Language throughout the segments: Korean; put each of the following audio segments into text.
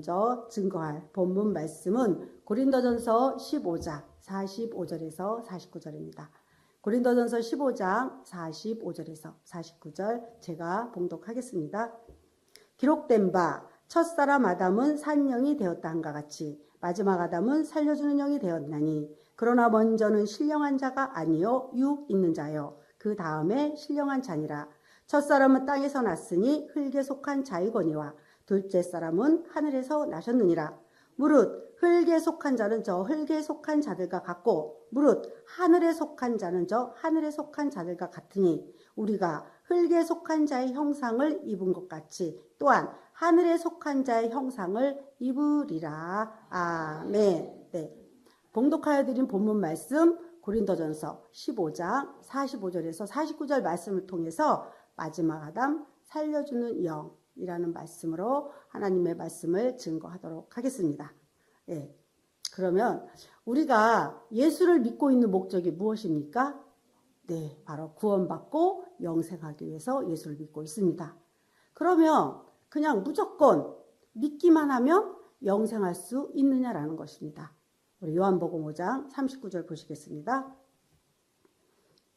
먼저 증거할 본문 말씀은 고린도전서 15장 45절에서 49절입니다. 고린도전서 15장 45절에서 49절 제가 봉독하겠습니다. 기록된 바 첫사람 아담은 산 영이 되었다 한과 같이 마지막 아담은 살려주는 영이 되었나니 그러나 먼저는 신령한 자가 아니요 육 있는 자요 그 다음에 신령한 자니라. 첫사람은 땅에서 났으니 흙에 속한 자이거니와 둘째 사람은 하늘에서 나셨느니라. 무릇 흙에 속한 자는 저 흙에 속한 자들과 같고 무릇 하늘에 속한 자는 저 하늘에 속한 자들과 같으니 우리가 흙에 속한 자의 형상을 입은 것 같이 또한 하늘에 속한 자의 형상을 입으리라. 아멘. 네. 봉독하여 드린 본문 말씀 고린도전서 15장 45절에서 49절 말씀을 통해서 마지막 아담 살려주는 영이라는 말씀으로 하나님의 말씀을 증거하도록 하겠습니다. 예. 그러면 우리가 예수를 믿고 있는 목적이 무엇입니까? 네, 바로 구원받고 영생하기 위해서 예수를 믿고 있습니다. 그러면 그냥 무조건 믿기만 하면 영생할 수 있느냐라는 것입니다. 우리 요한복음 5장 39절 보시겠습니다.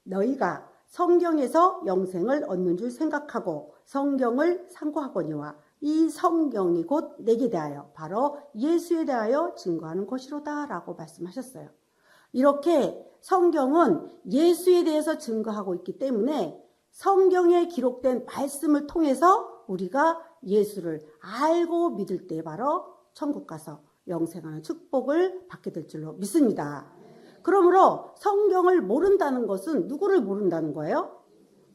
너희가 성경에서 영생을 얻는 줄 생각하고 성경을 상고하거니와 이 성경이 곧 내게 대하여 바로 예수에 대하여 증거하는 것이로다 라고 말씀하셨어요. 이렇게 성경은 예수에 대해서 증거하고 있기 때문에 성경에 기록된 말씀을 통해서 우리가 예수를 알고 믿을 때 바로 천국 가서 영생하는 축복을 받게 될 줄로 믿습니다. 그러므로 성경을 모른다는 것은 누구를 모른다는 거예요?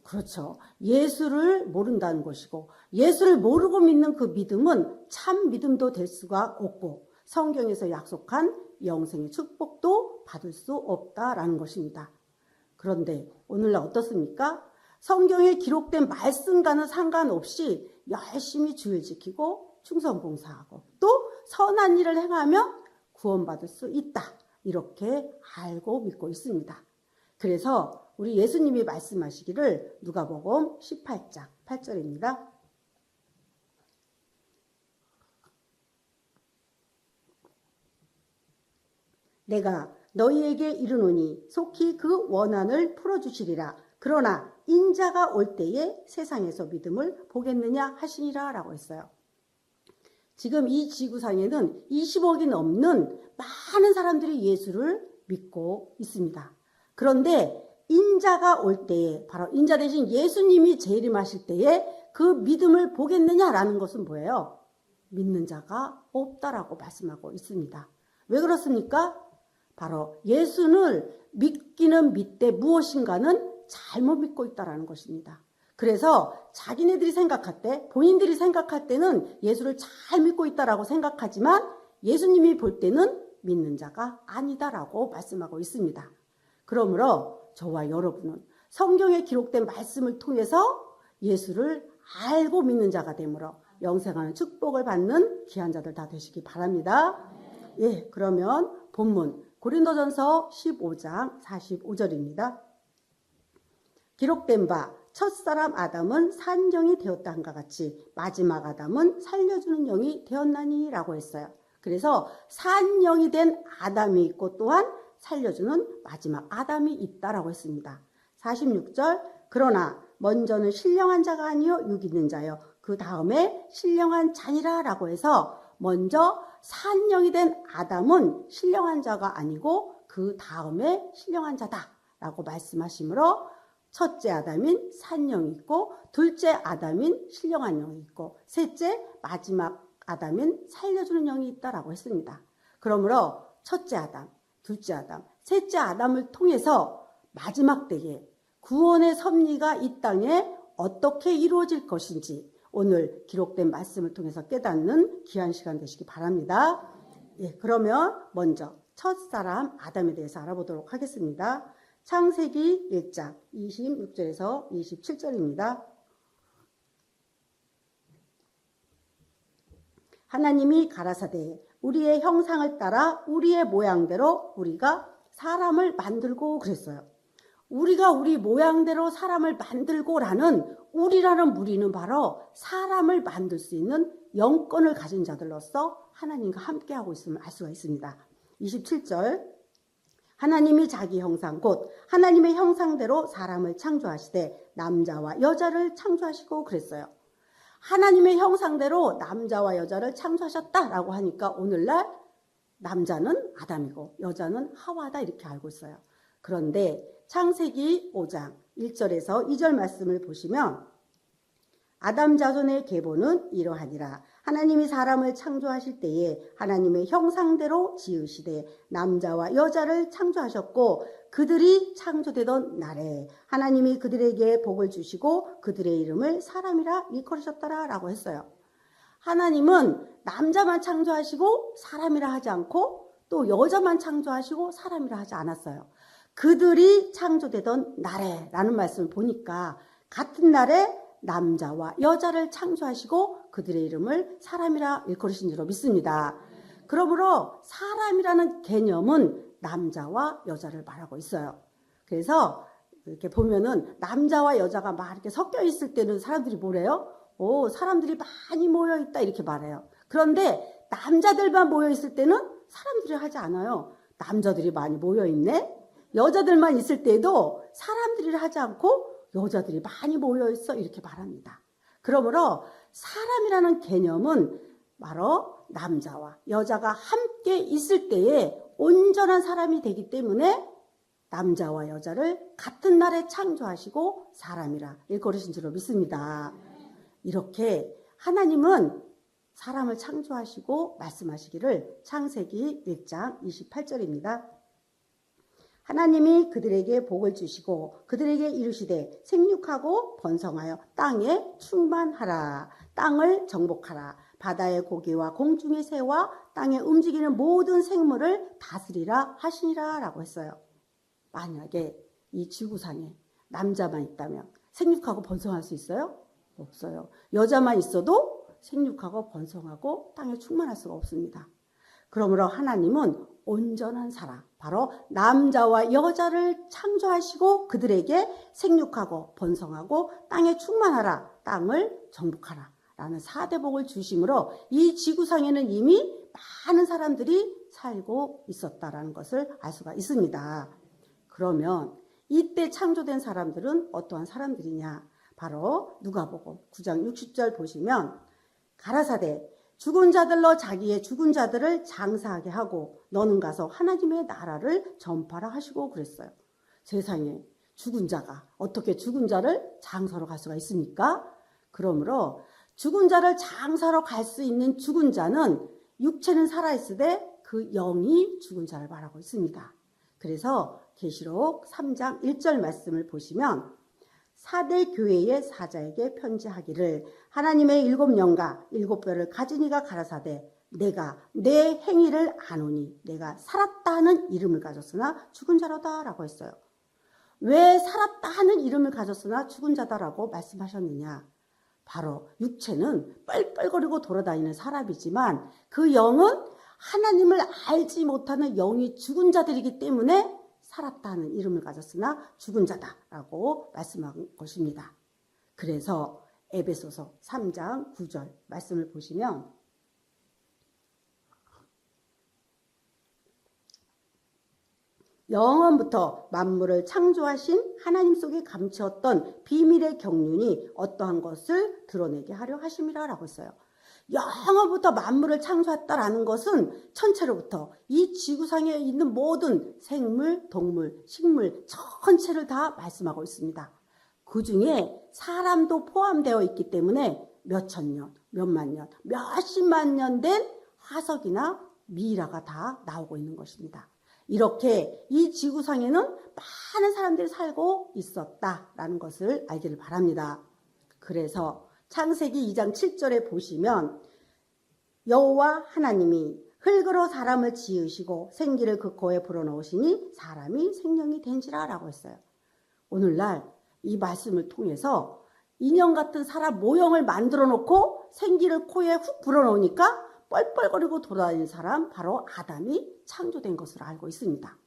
그렇죠. 예수를 모른다는 것이고 예수를 모르고 믿는 그 믿음은 참 믿음도 될 수가 없고 성경에서 약속한 영생의 축복도 받을 수 없다라는 것입니다. 그런데 오늘날 어떻습니까? 성경에 기록된 말씀과는 상관없이 열심히 주일 지키고 충성봉사하고 또 선한 일을 행하면 구원받을 수 있다. 이렇게 알고 믿고 있습니다. 그래서 우리 예수님이 말씀하시기를 누가복음 18장 8절입니다. 내가 너희에게 이르노니 속히 그 원한을 풀어주시리라. 그러나 인자가 올 때에 세상에서 믿음을 보겠느냐 하시니라 라고 했어요. 지금 이 지구상에는 20억이 넘는 많은 사람들이 예수를 믿고 있습니다. 그런데 인자가 올 때에 바로 인자 대신 예수님이 재림하실 때에 그 믿음을 보겠느냐라는 것은 뭐예요? 믿는 자가 없다라고 말씀하고 있습니다. 왜 그렇습니까? 바로 예수를 믿기는 믿되 무엇인가는 잘못 믿고 있다라는 것입니다. 그래서 자기네들이 생각할 때, 본인들이 생각할 때는 예수를 잘 믿고 있다라고 생각하지만 예수님이 볼 때는 믿는 자가 아니다라고 말씀하고 있습니다. 그러므로 저와 여러분은 성경에 기록된 말씀을 통해서 예수를 알고 믿는 자가 되므로 영생하는 축복을 받는 귀한 자들 다 되시기 바랍니다. 예, 그러면 본문 고린도전서 15장 45절입니다. 기록된 바 첫사람 아담은 산 영이 되었다 한과 같이 마지막 아담은 살려주는 영이 되었나니 라고 했어요. 그래서 산 영이 된 아담이 있고 또한 살려주는 마지막 아담이 있다라고 했습니다. 46절 그러나 먼저는 신령한 자가 아니요 육 있는 자요 그 다음에 신령한 자니라 라고 해서 먼저 산 영이 된 아담은 신령한 자가 아니고 그 다음에 신령한 자다라고 말씀하시므로 첫째 아담인 산 영이 있고 둘째 아담인 신령한 영이 있고 셋째 마지막 아담인 살려주는 영이 있다라고 했습니다. 그러므로 첫째 아담, 둘째 아담, 셋째 아담을 통해서 마지막 때에 구원의 섭리가 이 땅에 어떻게 이루어질 것인지 오늘 기록된 말씀을 통해서 깨닫는 귀한 시간 되시기 바랍니다. 예, 그러면 먼저 첫사람 아담에 대해서 알아보도록 하겠습니다. 창세기 1장 26절에서 27절입니다. 하나님이 가라사대 우리의 형상을 따라 우리의 모양대로 우리가 사람을 만들고 그랬어요. 우리가 우리 모양대로 사람을 만들고라는 우리라는 무리는 바로 사람을 만들 수 있는 영권을 가진 자들로서 하나님과 함께하고 있음을 알 수가 있습니다. 27절 하나님이 자기 형상 곧 하나님의 형상대로 사람을 창조하시되 남자와 여자를 창조하시고 그랬어요. 하나님의 형상대로 남자와 여자를 창조하셨다라고 하니까 오늘날 남자는 아담이고 여자는 하와다 이렇게 알고 있어요. 그런데 창세기 5장 1절에서 2절 말씀을 보시면 아담 자손의 계보는 이러하니라. 하나님이 사람을 창조하실 때에 하나님의 형상대로 지으시되 남자와 여자를 창조하셨고 그들이 창조되던 날에 하나님이 그들에게 복을 주시고 그들의 이름을 사람이라 일컬으셨더라 라고 했어요. 하나님은 남자만 창조하시고 사람이라 하지 않고 또 여자만 창조하시고 사람이라 하지 않았어요. 그들이 창조되던 날에 라는 말씀을 보니까 같은 날에 남자와 여자를 창조하시고 그들의 이름을 사람이라 일컬으신 줄로 믿습니다. 그러므로 사람이라는 개념은 남자와 여자를 말하고 있어요. 그래서 이렇게 보면은 남자와 여자가 막 이렇게 섞여 있을 때는 사람들이 뭐래요? 사람들이 많이 모여 있다 이렇게 말해요. 그런데 남자들만 모여 있을 때는 사람들이 하지 않아요. 남자들이 많이 모여 있네. 여자들만 있을 때도 사람들이 하지 않고 여자들이 많이 모여 있어 이렇게 말합니다. 그러므로 사람이라는 개념은 바로 남자와 여자가 함께 있을 때에 온전한 사람이 되기 때문에 남자와 여자를 같은 날에 창조하시고 사람이라 일컬으신 줄로 믿습니다. 이렇게 하나님은 사람을 창조하시고 말씀하시기를 창세기 1장 28절입니다. 하나님이 그들에게 복을 주시고 그들에게 이르시되 생육하고 번성하여 땅에 충만하라. 땅을 정복하라. 바다의 고기와 공중의 새와 땅에 움직이는 모든 생물을 다스리라 하시니라 라고 했어요. 만약에 이 지구상에 남자만 있다면 생육하고 번성할 수 있어요? 없어요. 여자만 있어도 생육하고 번성하고 땅에 충만할 수가 없습니다. 그러므로 하나님은 온전한 사람, 바로 남자와 여자를 창조하시고 그들에게 생육하고 번성하고 땅에 충만하라, 땅을 정복하라 라는 4대 복을 주심으로 이 지구상에는 이미 많은 사람들이 살고 있었다라는 것을 알 수가 있습니다. 그러면 이때 창조된 사람들은 어떠한 사람들이냐? 바로 누가복음 9장 60절 보시면 가라사대 죽은 자들로 자기의 죽은 자들을 장사하게 하고 너는 가서 하나님의 나라를 전파라 하시고 그랬어요. 세상에 죽은 자가 어떻게 죽은 자를 장사로 갈 수가 있습니까? 그러므로 죽은 자를 장사로 갈 수 있는 죽은 자는 육체는 살아있으되 그 영이 죽은 자를 말하고 있습니다. 그래서 계시록 3장 1절 말씀을 보시면 4대 교회의 사자에게 편지하기를 하나님의 7영과 7뼈를 가진 이가 가라사대 내가 내 행위를 아노니 내가 살았다 하는 이름을 가졌으나 죽은 자로다 라고 했어요. 왜 살았다 하는 이름을 가졌으나 죽은 자다라고 말씀하셨느냐? 바로 육체는 뻘뻘거리고 돌아다니는 사람이지만 그 영은 하나님을 알지 못하는 영이 죽은 자들이기 때문에 살았다 하는 이름을 가졌으나 죽은 자다라고 말씀한 것입니다. 그래서 에베소서 3장 9절 말씀을 보시면 영원부터 만물을 창조하신 하나님 속에 감추었던 비밀의 경륜이 어떠한 것을 드러내게 하려 하심이라 라고 했어요. 영원부터 만물을 창조했다라는 것은 천체로부터 이 지구상에 있는 모든 생물, 동물, 식물 전체를 다 말씀하고 있습니다. 그 중에 사람도 포함되어 있기 때문에 몇천 년, 몇만 년, 몇십만 년 된 화석이나 미이라가 다 나오고 있는 것입니다. 이렇게 이 지구상에는 많은 사람들이 살고 있었다라는 것을 알기를 바랍니다. 그래서 창세기 2장 7절에 보시면 여호와 하나님이 흙으로 사람을 지으시고 생기를 그 코에 불어넣으시니 사람이 생명이 된지라 라고 했어요. 오늘날 이 말씀을 통해서 인형 같은 사람 모형을 만들어 놓고 생기를 코에 훅 불어넣으니까 뻘뻘거리고 돌아다니는 사람 바로 아담이 창조된 것으로 알고 있습니다.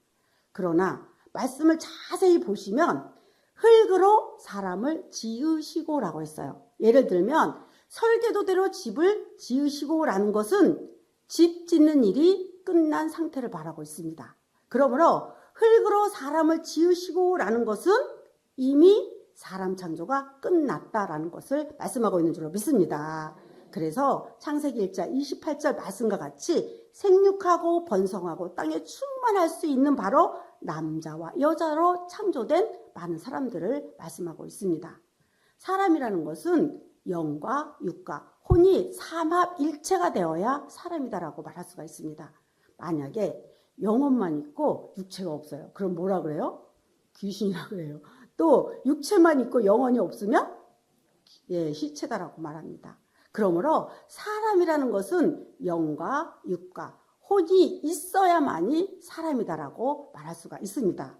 그러나 말씀을 자세히 보시면 흙으로 사람을 지으시고 라고 했어요. 예를 들면 설계도대로 집을 지으시고 라는 것은 집 짓는 일이 끝난 상태를 말하고 있습니다. 그러므로 흙으로 사람을 지으시고 라는 것은 이미 사람 창조가 끝났다라는 것을 말씀하고 있는 줄로 믿습니다. 그래서 창세기 1장 28절 말씀과 같이 생육하고 번성하고 땅에 충만할 수 있는 바로 남자와 여자로 창조된 많은 사람들을 말씀하고 있습니다. 사람이라는 것은 영과 육과 혼이 삼합일체가 되어야 사람이다라고 말할 수가 있습니다. 만약에 영혼만 있고 육체가 없어요. 그럼 뭐라 그래요? 귀신이라고 그래요. 또 육체만 있고 영혼이 없으면 시체다라고 말합니다. 그러므로 사람이라는 것은 영과 육과 혼이 있어야만이 사람이다라고 말할 수가 있습니다.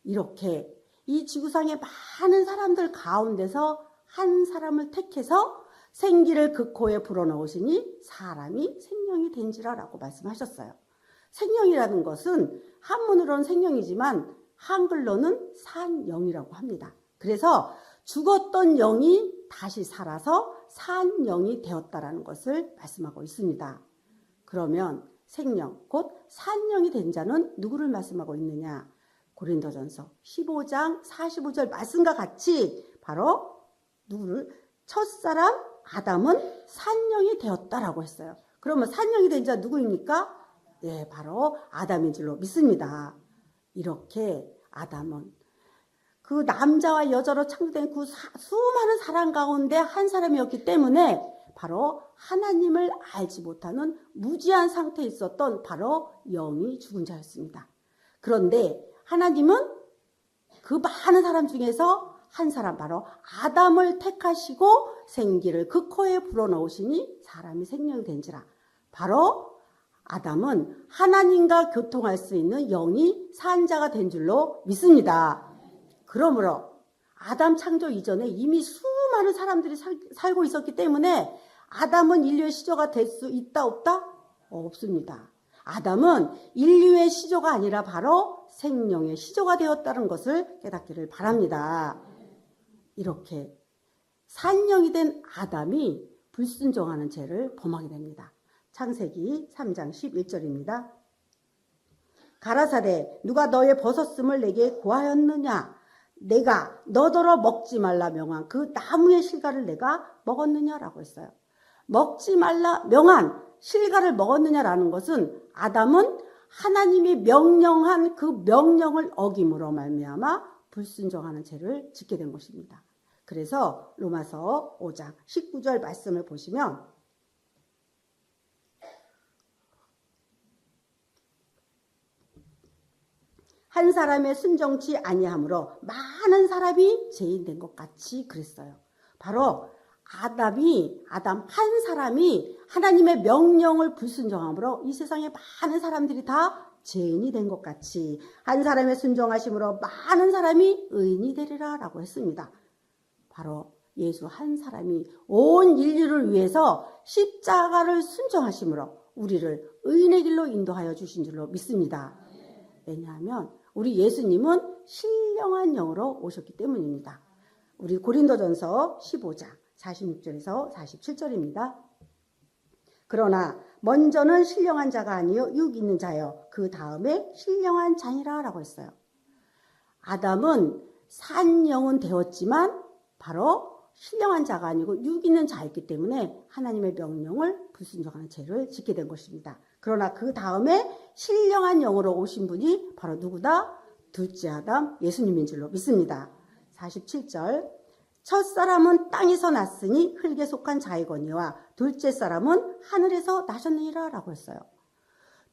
이렇게 이 지구상의 많은 사람들 가운데서 한 사람을 택해서 생기를 그 코에 불어넣으시니 사람이 생명이 된지라라고 말씀하셨어요. 생명이라는 것은 한문으로는 생명이지만 한글로는 산영이라고 합니다. 그래서 죽었던 영이 다시 살아서 산 영이 되었다라는 것을 말씀하고 있습니다. 그러면 생명, 곧 산영이 된 자는 누구를 말씀하고 있느냐? 고린도전서 15장 45절 말씀과 같이 바로 누구를? 첫사람 아담은 산영이 되었다라고 했어요. 그러면 산영이 된 자 누구입니까? 네, 바로 아담인 줄로 믿습니다. 이렇게 아담은 그 남자와 여자로 창조된 그 수많은 사람 가운데 한 사람이었기 때문에 바로 하나님을 알지 못하는 무지한 상태에 있었던 바로 영이 죽은 자였습니다. 그런데 하나님은 그 많은 사람 중에서 한 사람 바로 아담을 택하시고 생기를 그 코에 불어넣으시니 사람이 생명이 된지라. 바로 아담은 하나님과 교통할 수 있는 영이 산 자가 된 줄로 믿습니다. 그러므로 아담 창조 이전에 이미 수많은 사람들이 살고 있었기 때문에 아담은 인류의 시조가 될 수 있다 없다? 없습니다. 아담은 인류의 시조가 아니라 바로 생명의 시조가 되었다는 것을 깨닫기를 바랍니다. 이렇게 산영이 된 아담이 불순종하는 죄를 범하게 됩니다. 창세기 3장 11절입니다. 가라사대 누가 너의 벗었음을 내게 고하였느냐? 내가 너더러 먹지 말라 명한 그 나무의 실과를 내가 먹었느냐라고 했어요. 먹지 말라 명한 실과를 먹었느냐라는 것은 아담은 하나님이 명령한 그 명령을 어김으로 말미암아 불순종하는 죄를 짓게 된 것입니다. 그래서 로마서 5장 19절 말씀을 보시면 한 사람의 순종치 아니함으로 많은 사람이 죄인 된 것 같이 그랬어요. 바로 아담 한 사람이 하나님의 명령을 불순종함으로 이 세상에 많은 사람들이 다 죄인이 된 것 같이 한 사람의 순종하심으로 많은 사람이 의인이 되리라 라고 했습니다. 바로 예수 한 사람이 온 인류를 위해서 십자가를 순종하심으로 우리를 의인의 길로 인도하여 주신 줄로 믿습니다. 왜냐하면 우리 예수님은 신령한 영으로 오셨기 때문입니다. 우리 고린도전서 15장 46절에서 47절입니다. 그러나 먼저는 신령한 자가 아니요 육 있는 자요 그 다음에 신령한 자니라 라고 했어요. 아담은 산 영은 되었지만 바로 신령한 자가 아니고 육 있는 자였기 때문에 하나님의 명령을 불순종하는 죄를 짓게 된 것입니다. 그러나 그 다음에 신령한 영으로 오신 분이 바로 누구다? 둘째 아담 예수님인 줄로 믿습니다. 47절 첫사람은 땅에서 났으니 흙에 속한 자이거니와 둘째 사람은 하늘에서 나셨느니라 라고 했어요.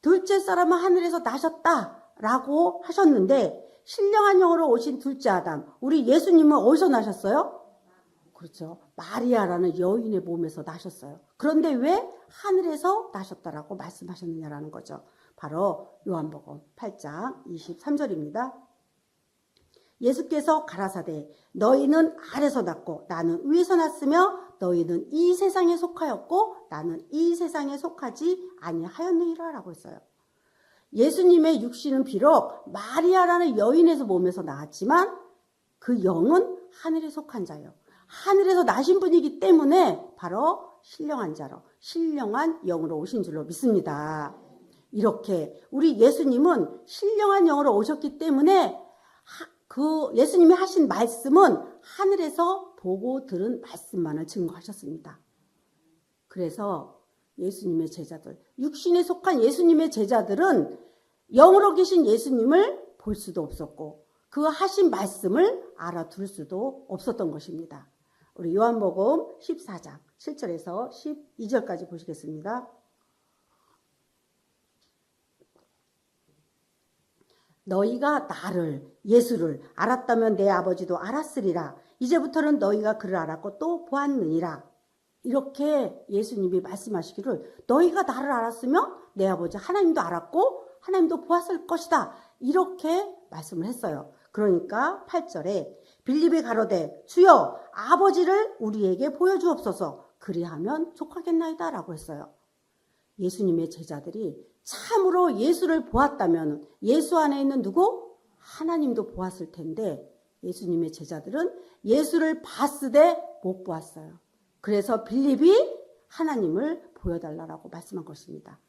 둘째 사람은 하늘에서 나셨다라고 하셨는데 신령한 영으로 오신 둘째 아담 우리 예수님은 어디서 나셨어요? 그렇죠. 마리아라는 여인의 몸에서 나셨어요. 그런데 왜 하늘에서 나셨다라고 말씀하셨느냐라는 거죠. 바로 요한복음 8장 23절입니다. 예수께서 가라사대 너희는 아래서 났고 나는 위에서 났으며 너희는 이 세상에 속하였고 나는 이 세상에 속하지 아니하였느니라 라고 했어요. 예수님의 육신은 비록 마리아라는 여인에서 몸에서 나왔지만 그 영은 하늘에 속한 자요. 하늘에서 나신 분이기 때문에 바로 신령한 자로, 신령한 영으로 오신 줄로 믿습니다. 이렇게 우리 예수님은 신령한 영으로 오셨기 때문에 그 예수님이 하신 말씀은 하늘에서 보고 들은 말씀만을 증거하셨습니다. 그래서 예수님의 제자들, 육신에 속한 예수님의 제자들은 영으로 계신 예수님을 볼 수도 없었고 그 하신 말씀을 알아둘 수도 없었던 것입니다. 우리 요한복음 14장 7절에서 12절까지 보시겠습니다. 너희가 나를, 예수를 알았다면 내 아버지도 알았으리라. 이제부터는 너희가 그를 알았고 또 보았느니라. 이렇게 예수님이 말씀하시기를 너희가 나를 알았으면 내 아버지 하나님도 알았고 하나님도 보았을 것이다. 이렇게 말씀을 했어요. 그러니까 8절에 빌립이 가로되 주여 아버지를 우리에게 보여주옵소서 그리하면 족하겠나이다 라고 했어요. 예수님의 제자들이 참으로 예수를 보았다면 예수 안에 있는 누구? 하나님도 보았을 텐데 예수님의 제자들은 예수를 봤으되 못 보았어요. 그래서 빌립이 하나님을 보여달라고 말씀한 것입니다.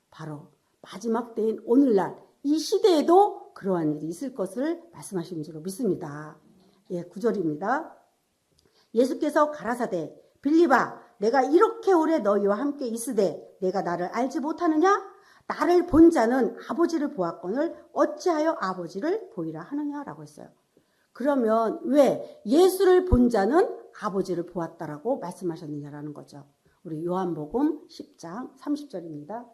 바로 마지막 때인 오늘날 이 시대에도 그러한 일이 있을 것을 말씀하시는 줄로 믿습니다. 9절입니다. 예수께서 가라사대 빌립아 내가 이렇게 오래 너희와 함께 있으되 내가 나를 알지 못하느냐? 나를 본 자는 아버지를 보았거늘 어찌하여 아버지를 보이라 하느냐라고 했어요. 그러면 왜 예수를 본 자는 아버지를 보았다라고 말씀하셨느냐라는 거죠. 우리 요한복음 10장 30절입니다.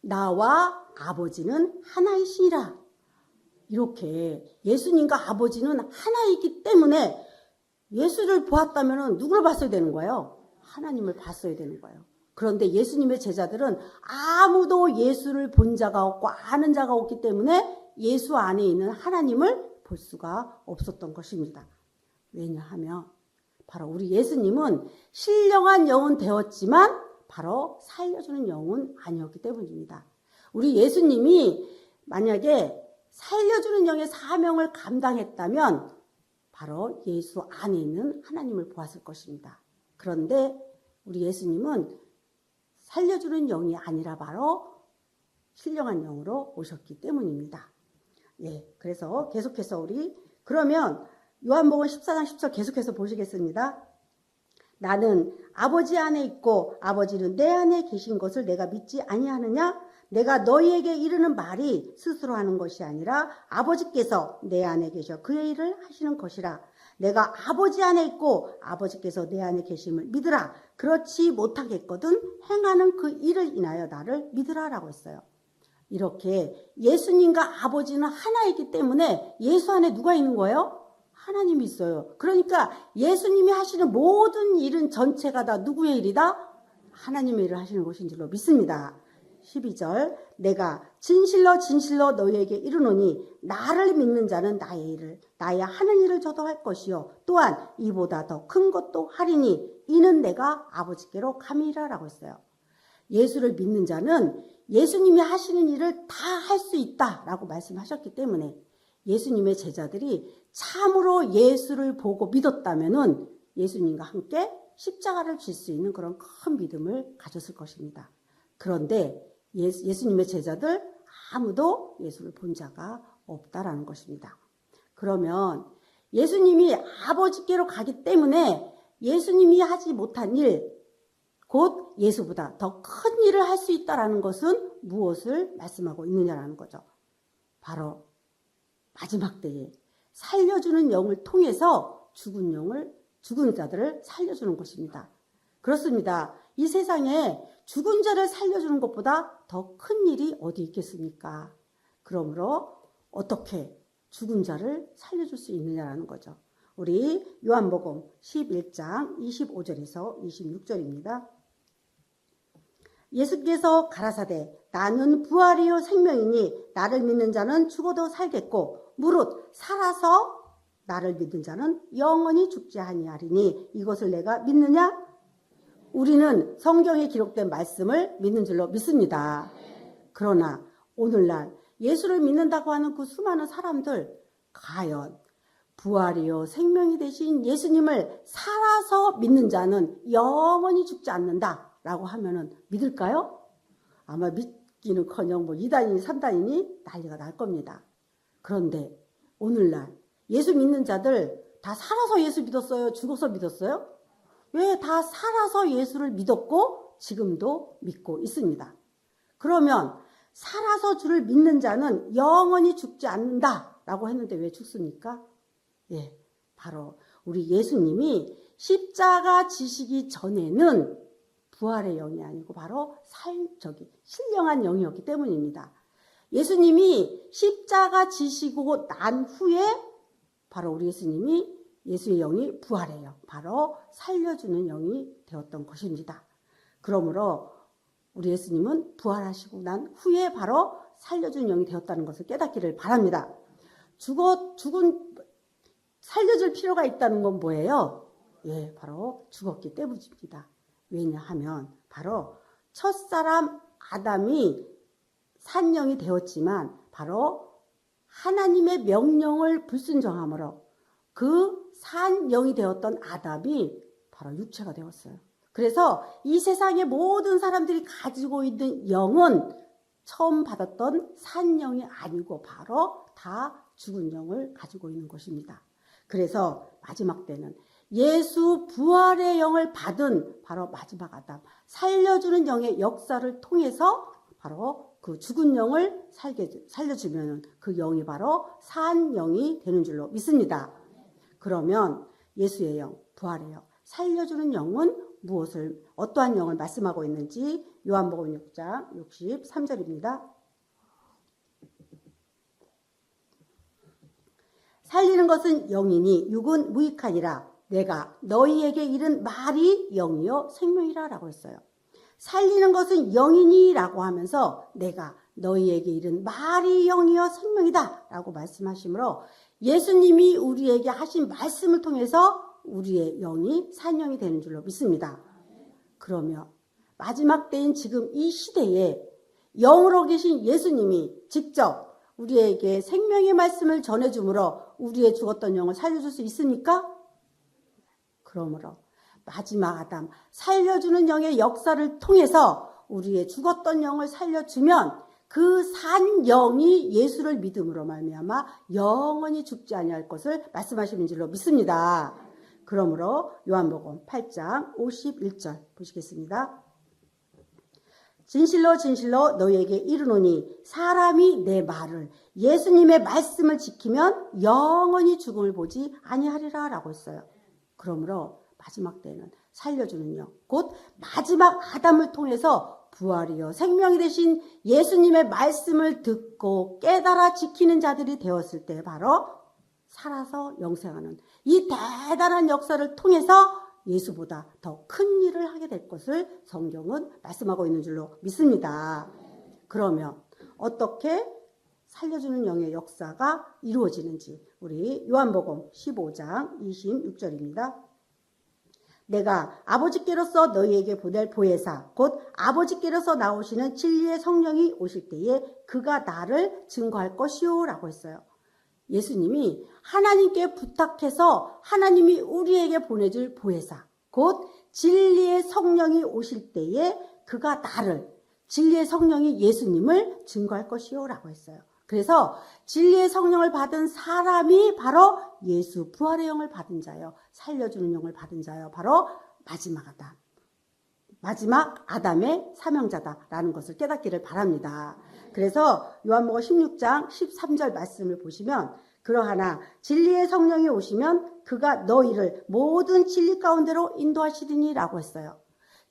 나와 아버지는 하나이시니라. 이렇게 예수님과 아버지는 하나이기 때문에 예수를 보았다면 누구를 봤어야 되는 거예요? 하나님을 봤어야 되는 거예요. 그런데 예수님의 제자들은 아무도 예수를 본 자가 없고 아는 자가 없기 때문에 예수 안에 있는 하나님을 볼 수가 없었던 것입니다. 왜냐하면 바로 우리 예수님은 신령한 영은 되었지만 바로 살려주는 영은 아니었기 때문입니다. 우리 예수님이 만약에 살려주는 영의 사명을 감당했다면 바로 예수 안에 있는 하나님을 보았을 것입니다. 그런데 우리 예수님은 살려주는 영이 아니라 바로 신령한 영으로 오셨기 때문입니다. 그래서 계속해서 우리 그러면 요한복음 14장 10절 계속해서 보시겠습니다. 나는 아버지 안에 있고 아버지는 내 안에 계신 것을 내가 믿지 아니하느냐? 내가 너희에게 이르는 말이 스스로 하는 것이 아니라 아버지께서 내 안에 계셔 그의 일을 하시는 것이라. 내가 아버지 안에 있고 아버지께서 내 안에 계심을 믿으라. 그렇지 못하겠거든 행하는 그 일을 인하여 나를 믿으라라고 했어요. 이렇게 예수님과 아버지는 하나이기 때문에 예수 안에 누가 있는 거예요? 하나님이 있어요. 그러니까 예수님이 하시는 모든 일은 전체가 다 누구의 일이다? 하나님의 일을 하시는 것인 줄로 믿습니다. 12절 내가 진실로 진실로 너희에게 이르노니 나를 믿는 자는 나의 일을 나의 하는 일을 저도 할 것이요 또한 이보다 더 큰 것도 하리니 이는 내가 아버지께로 감이라라고 했어요. 예수를 믿는 자는 예수님이 하시는 일을 다 할 수 있다라고 말씀하셨기 때문에 예수님의 제자들이 참으로 예수를 보고 믿었다면은 예수님과 함께 십자가를 질 수 있는 그런 큰 믿음을 가졌을 것입니다. 그런데 예수님의 제자들 아무도 예수를 본 자가 없다라는 것입니다. 그러면 예수님이 아버지께로 가기 때문에 예수님이 하지 못한 일, 곧 예수보다 더 큰 일을 할 수 있다라는 것은 무엇을 말씀하고 있느냐라는 거죠. 바로 마지막 때에 살려주는 영을 통해서 죽은 자들을 살려주는 것입니다. 그렇습니다. 이 세상에 죽은 자를 살려주는 것보다 더 큰 일이 어디 있겠습니까? 그러므로 어떻게 죽은 자를 살려줄 수 있느냐라는 거죠. 우리 요한복음 11장 25절에서 26절입니다. 예수께서 가라사대 나는 부활이요 생명이니 나를 믿는 자는 죽어도 살겠고 무릇 살아서 나를 믿는 자는 영원히 죽지 아니하리니 이것을 내가 믿느냐? 우리는 성경에 기록된 말씀을 믿는 줄로 믿습니다. 그러나 오늘날 예수를 믿는다고 하는 그 수많은 사람들, 과연 부활이요 생명이 되신 예수님을 살아서 믿는 자는 영원히 죽지 않는다라고 하면은 믿을까요? 아마 믿기는커녕 뭐 2단이니 3단이니 난리가 날 겁니다. 그런데 오늘날 예수 믿는 자들 다 살아서 예수 믿었어요? 죽어서 믿었어요? 왜 다 살아서 예수를 믿었고 지금도 믿고 있습니다. 그러면 살아서 주를 믿는 자는 영원히 죽지 않는다라고 했는데 왜 죽습니까? 예, 바로 우리 예수님이 십자가 지시기 전에는 부활의 영이 아니고 바로 신령한 영이었기 때문입니다. 예수님이 십자가 지시고 난 후에 바로 우리 예수님이 예수의 영이 부활의 영, 바로 살려주는 영이 되었던 것입니다. 그러므로 우리 예수님은 부활하시고 난 후에 바로 살려주는 영이 되었다는 것을 깨닫기를 바랍니다. 살려줄 필요가 있다는 건 뭐예요? 예, 바로 죽었기 때문입니다. 왜냐하면 바로 첫사람 아담이 산영이 되었지만 바로 하나님의 명령을 불순종함으로 그 산영이 되었던 아담이 바로 육체가 되었어요. 그래서 이 세상의 모든 사람들이 가지고 있는 영은 처음 받았던 산영이 아니고 바로 다 죽은 영을 가지고 있는 것입니다. 그래서 마지막 때는 예수 부활의 영을 받은 바로 마지막 아담, 살려주는 영의 역사를 통해서 바로 그 죽은 영을 살려주면 그 영이 바로 산 영이 되는 줄로 믿습니다. 그러면 예수의 영, 부활의 영, 살려주는 영은 어떠한 영을 말씀하고 있는지 요한복음 6장 63절입니다. 살리는 것은 영이니 육은 무익하니라. 내가 너희에게 이른 말이 영이요 생명이라 라고 했어요. 살리는 것은 영이니 라고 하면서 내가 너희에게 이른 말이 영이요 생명이다 라고 말씀하시므로 예수님이 우리에게 하신 말씀을 통해서 우리의 영이 산영이 되는 줄로 믿습니다. 그러면 마지막 때인 지금 이 시대에 영으로 계신 예수님이 직접 우리에게 생명의 말씀을 전해주므로 우리의 죽었던 영을 살려줄 수 있습니까? 그러므로 마지막 아담 살려주는 영의 역사를 통해서 우리의 죽었던 영을 살려주면 그 산 영이 예수를 믿음으로 말미암아 영원히 죽지 아니할 것을 말씀하시는 줄로 믿습니다. 그러므로 요한복음 8장 51절 보시겠습니다. 진실로 진실로 너희에게 이르노니 사람이 내 말을 예수님의 말씀을 지키면 영원히 죽음을 보지 아니하리라 라고 했어요. 그러므로 마지막 때는 살려주는 영, 곧 마지막 아담을 통해서 부활이요 생명이 되신 예수님의 말씀을 듣고 깨달아 지키는 자들이 되었을 때 바로 살아서 영생하는 이 대단한 역사를 통해서 예수보다 더 큰 일을 하게 될 것을 성경은 말씀하고 있는 줄로 믿습니다. 그러면 어떻게 살려주는 영의 역사가 이루어지는지 우리 요한복음 15장 26절입니다. 내가 아버지께로서 너희에게 보낼 보혜사 곧 아버지께로서 나오시는 진리의 성령이 오실 때에 그가 나를 증거할 것이요 라고 했어요. 예수님이 하나님께 부탁해서 하나님이 우리에게 보내줄 보혜사 곧 진리의 성령이 오실 때에 그가 나를 진리의 성령이 예수님을 증거할 것이요 라고 했어요. 그래서 진리의 성령을 받은 사람이 바로 예수 부활의 영을 받은 자요 살려주는 영을 받은 자요 바로 마지막 아담 마지막 아담의 사명자다라는 것을 깨닫기를 바랍니다. 그래서 요한복음 16장 13절 말씀을 보시면 그러하나 진리의 성령이 오시면 그가 너희를 모든 진리 가운데로 인도하시리니 라고 했어요.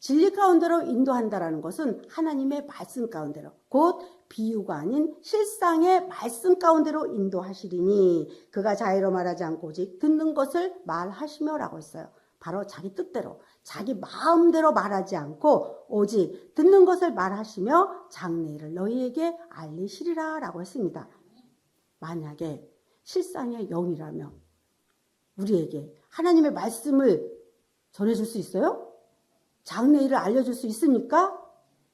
진리 가운데로 인도한다라는 것은 하나님의 말씀 가운데로 곧 비유가 아닌 실상의 말씀 가운데로 인도하시리니 그가 자의로 말하지 않고 오직 듣는 것을 말하시며 라고 했어요. 바로 자기 뜻대로 자기 마음대로 말하지 않고 오직 듣는 것을 말하시며 장래일을 너희에게 알리시리라 라고 했습니다. 만약에 실상의 영이라면 우리에게 하나님의 말씀을 전해줄 수 있어요? 장래일을 알려줄 수 있습니까?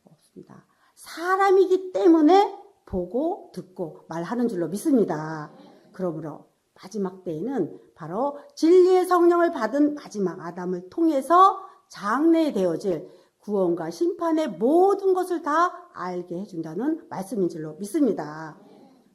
없습니다. 사람이기 때문에 보고 듣고 말하는 줄로 믿습니다. 그러므로 마지막 때에는 바로 진리의 성령을 받은 마지막 아담을 통해서 장래에 되어질 구원과 심판의 모든 것을 다 알게 해준다는 말씀인 줄로 믿습니다.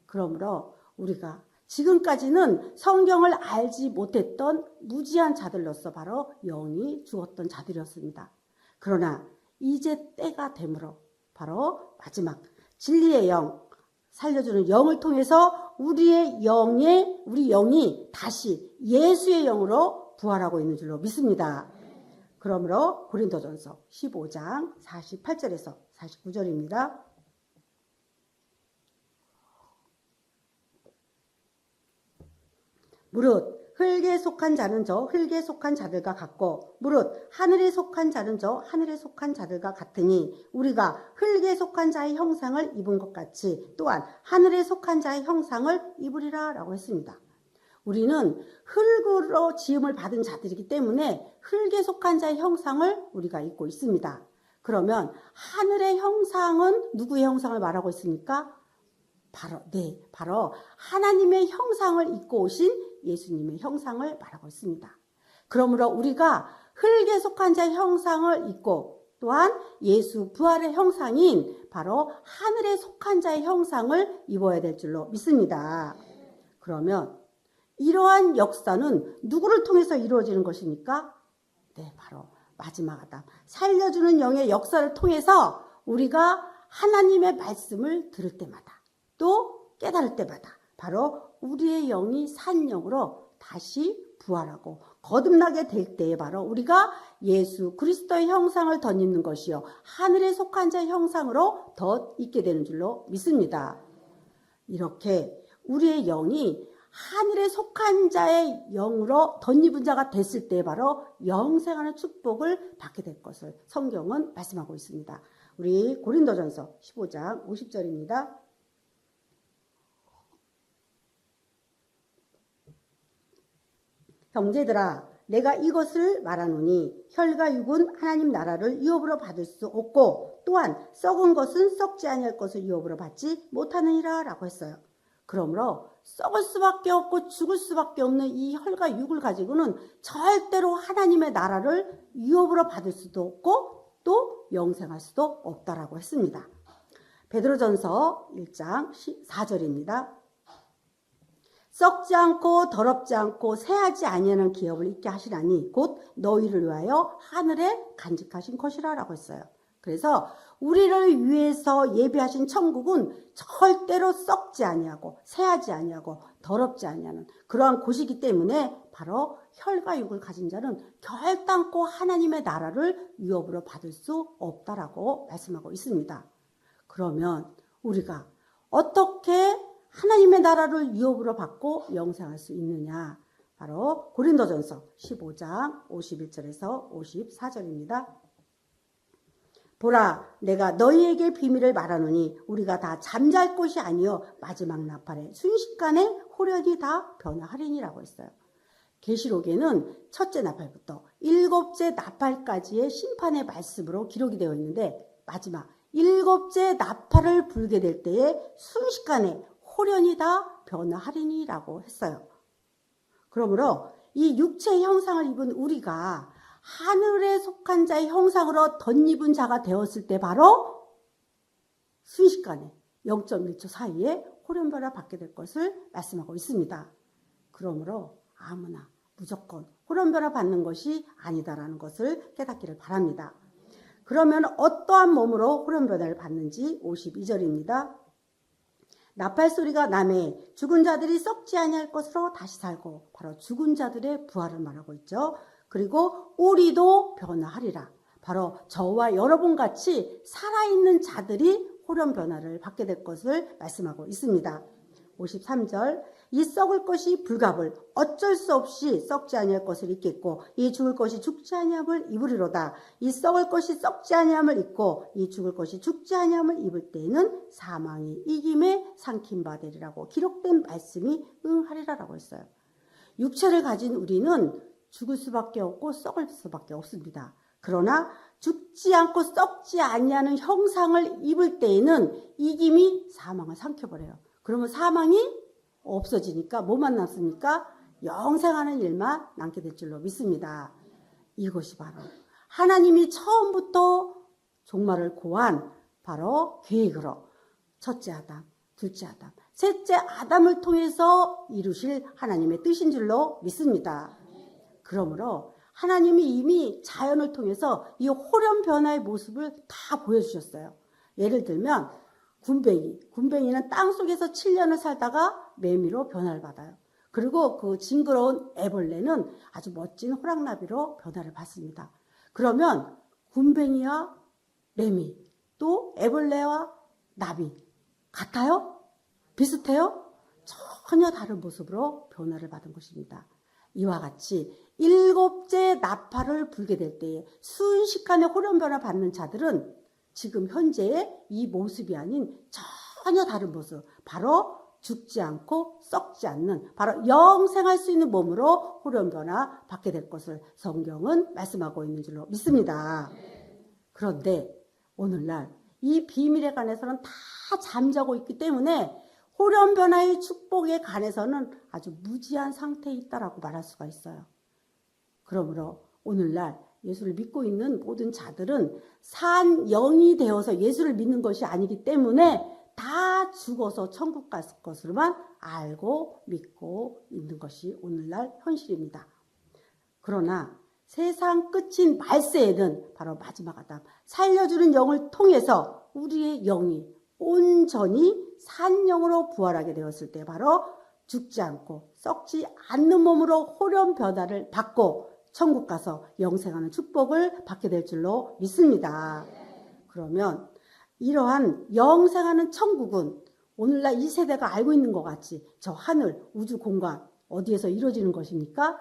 그러므로 우리가 지금까지는 성경을 알지 못했던 무지한 자들로서 바로 영이 죽었던 자들이었습니다. 그러나 이제 때가 되므로 바로 마지막 진리의 영, 살려주는 영을 통해서 우리 영이 다시 예수의 영으로 부활하고 있는 줄로 믿습니다. 그러므로 고린도전서 15장 48절에서 49절입니다. 무릇 흙에 속한 자는 저 흙에 속한 자들과 같고 무릇 하늘에 속한 자는 저 하늘에 속한 자들과 같으니 우리가 흙에 속한 자의 형상을 입은 것 같이 또한 하늘에 속한 자의 형상을 입으리라 라고 했습니다. 우리는 흙으로 지음을 받은 자들이기 때문에 흙에 속한 자의 형상을 우리가 입고 있습니다. 그러면 하늘의 형상은 누구의 형상을 말하고 있습니까? 바로 하나님의 형상을 입고 오신 예수님의 형상을 말하고 있습니다. 그러므로 우리가 흙에 속한 자의 형상을 입고 또한 예수 부활의 형상인 바로 하늘에 속한 자의 형상을 입어야 될 줄로 믿습니다. 그러면 이러한 역사는 누구를 통해서 이루어지는 것입니까? 네, 바로 마지막 아담, 살려주는 영의 역사를 통해서 우리가 하나님의 말씀을 들을 때마다 또 깨달을 때마다 바로 우리의 영이 산 영으로 다시 부활하고 거듭나게 될 때에 바로 우리가 예수 그리스도의 형상을 덧입는 것이요 하늘에 속한 자의 형상으로 덧입게 되는 줄로 믿습니다. 이렇게 우리의 영이 하늘에 속한 자의 영으로 덧입은 자가 됐을 때 바로 영생하는 축복을 받게 될 것을 성경은 말씀하고 있습니다. 우리 고린도전서 15장 50절입니다. 형제들아 내가 이것을 말하노니 혈과 육은 하나님 나라를 유업으로 받을 수 없고 또한 썩은 것은 썩지 아니할 것을 유업으로 받지 못하느니라 라고 했어요. 그러므로 썩을 수밖에 없고 죽을 수밖에 없는 이 혈과 육을 가지고는 절대로 하나님의 나라를 유업으로 받을 수도 없고 또 영생할 수도 없다라고 했습니다. 베드로전서 1장 4절입니다. 썩지 않고 더럽지 않고 새하지 아니하는 기업을 있게 하시라니 곧 너희를 위하여 하늘에 간직하신 것이라 라고 했어요. 그래서 우리를 위해서 예비하신 천국은 절대로 썩지 아니하고 새하지 아니하고 더럽지 아니하는 그러한 곳이기 때문에 바로 혈과 육을 가진 자는 결단코 하나님의 나라를 유업으로 받을 수 없다라고 말씀하고 있습니다. 그러면 우리가 어떻게 하나님의 나라를 유업으로 받고 영생할 수 있느냐? 바로 고린도전서 15장 51절에서 54절입니다. 보라 내가 너희에게 비밀을 말하노니 우리가 다 잠잘 것이 아니요 마지막 나팔에 순식간에 호련히 다 변화하리니라고 했어요. 계시록에는 첫째 나팔부터 일곱째 나팔까지의 심판의 말씀으로 기록이 되어 있는데 마지막 일곱째 나팔을 불게 될 때에 순식간에 호련히 다 변화하리니라고 했어요. 그러므로 이 육체의 형상을 입은 우리가 하늘에 속한 자의 형상으로 덧입은 자가 되었을 때 바로 순식간에 0.1초 사이에 호련변화 받게 될 것을 말씀하고 있습니다. 그러므로 아무나 무조건 호련변화 받는 것이 아니다라는 것을 깨닫기를 바랍니다. 그러면 어떠한 몸으로 호련변화를 받는지 52절입니다. 나팔소리가 나매 죽은 자들이 썩지 아니할 것으로 다시 살고 바로 죽은 자들의 부활을 말하고 있죠. 그리고 우리도 변화하리라. 바로 저와 여러분 같이 살아있는 자들이 호련 변화를 받게 될 것을 말씀하고 있습니다. 53절 이 썩을 것이 불갑을 어쩔 수 없이 썩지 아니할 것을 입겠고 이 죽을 것이 죽지 아니함을 입으리로다. 이 썩을 것이 썩지 아니함을 입고 이 죽을 것이 죽지 아니함을 입을 때에는 사망이 이김에 삼킨 바 되리라고 기록된 말씀이 응하리라라고 했어요. 육체를 가진 우리는 죽을 수밖에 없고 썩을 수밖에 없습니다. 그러나 죽지 않고 썩지 아니하는 형상을 입을 때에는 이김이 사망을 삼켜버려요. 그러면 사망이 없어지니까 뭐만 남습니까? 영생하는 일만 남게 될 줄로 믿습니다. 이것이 바로 하나님이 처음부터 종말을 고한 바로 계획으로 첫째 아담, 둘째 아담, 셋째 아담을 통해서 이루실 하나님의 뜻인 줄로 믿습니다. 그러므로 하나님이 이미 자연을 통해서 이 호련 변화의 모습을 다 보여주셨어요. 예를 들면 군뱅이는 땅속에서 7년을 살다가 매미로 변화를 받아요. 그리고 그 징그러운 애벌레는 아주 멋진 호랑나비로 변화를 받습니다. 그러면 군뱅이와 매미, 또 애벌레와 나비 같아요? 비슷해요? 전혀 다른 모습으로 변화를 받은 것입니다. 이와 같이 7째 나팔을 불게 될 때에 순식간에 호련 변화 받는 자들은 지금 현재의 이 모습이 아닌 전혀 다른 모습, 바로 죽지 않고 썩지 않는, 바로 영생할 수 있는 몸으로 호련 변화 받게 될 것을 성경은 말씀하고 있는 줄로 믿습니다. 그런데 오늘날 이 비밀에 관해서는 다 잠자고 있기 때문에 호련 변화의 축복에 관해서는 아주 무지한 상태에 있다라고 말할 수가 있어요. 그러므로 오늘날 예수를 믿고 있는 모든 자들은 산 영이 되어서 예수를 믿는 것이 아니기 때문에 다 죽어서 천국 갈 것으로만 알고 믿고 있는 것이 오늘날 현실입니다. 그러나 세상 끝인 말세에는 바로 마지막 아담, 살려주는 영을 통해서 우리의 영이 온전히 산 영으로 부활하게 되었을 때 바로 죽지 않고 썩지 않는 몸으로 호련 변화를 받고 천국 가서 영생하는 축복을 받게 될 줄로 믿습니다. 그러면 이러한 영생하는 천국은 오늘날 이 세대가 알고 있는 것 같이 저 하늘, 우주 공간 어디에서 이루어지는 것입니까?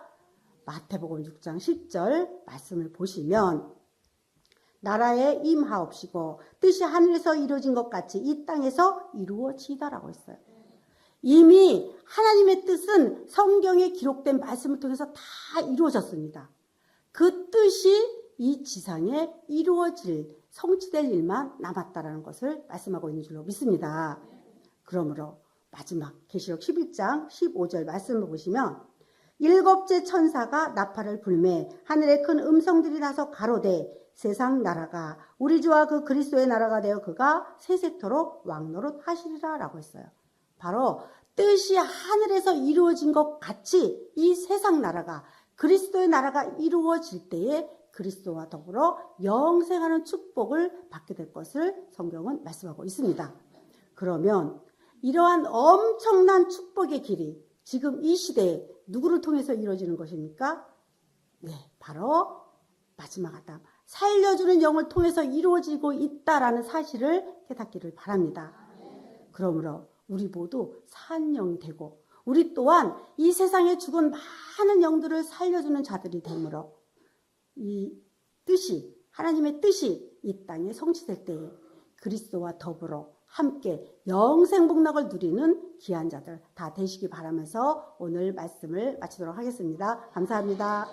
마태복음 6장 10절 말씀을 보시면 나라에 임하옵시고 뜻이 하늘에서 이루어진 것 같이 이 땅에서 이루어지다라고 했어요. 이미 하나님의 뜻은 성경에 기록된 말씀을 통해서 다 이루어졌습니다. 그 뜻이 이 지상에 이루어질, 성취될 일만 남았다라는 것을 말씀하고 있는 줄로 믿습니다. 그러므로 마지막 계시록 11장 15절 말씀을 보시면 7째 천사가 나팔을 불매 하늘에 큰 음성들이 나서 가로되 세상 나라가 우리 주와 그 그리스도의 나라가 되어 그가 세세토록 왕노릇 하시리라 라고 했어요. 바로 뜻이 하늘에서 이루어진 것 같이 이 세상 나라가 그리스도의 나라가 이루어질 때에 그리스도와 더불어 영생하는 축복을 받게 될 것을 성경은 말씀하고 있습니다. 그러면 이러한 엄청난 축복의 길이 지금 이 시대에 누구를 통해서 이루어지는 것입니까? 네, 바로 마지막 아담, 살려주는 영을 통해서 이루어지고 있다라는 사실을 깨닫기를 바랍니다. 그러므로 우리 모두 산 영이 되고 우리 또한 이 세상에 죽은 많은 영들을 살려주는 자들이 되므로 이 뜻이, 하나님의 뜻이 이 땅에 성취될 때에 그리스도와 더불어 함께 영생복락을 누리는 귀한 자들 다 되시기 바라면서 오늘 말씀을 마치도록 하겠습니다. 감사합니다.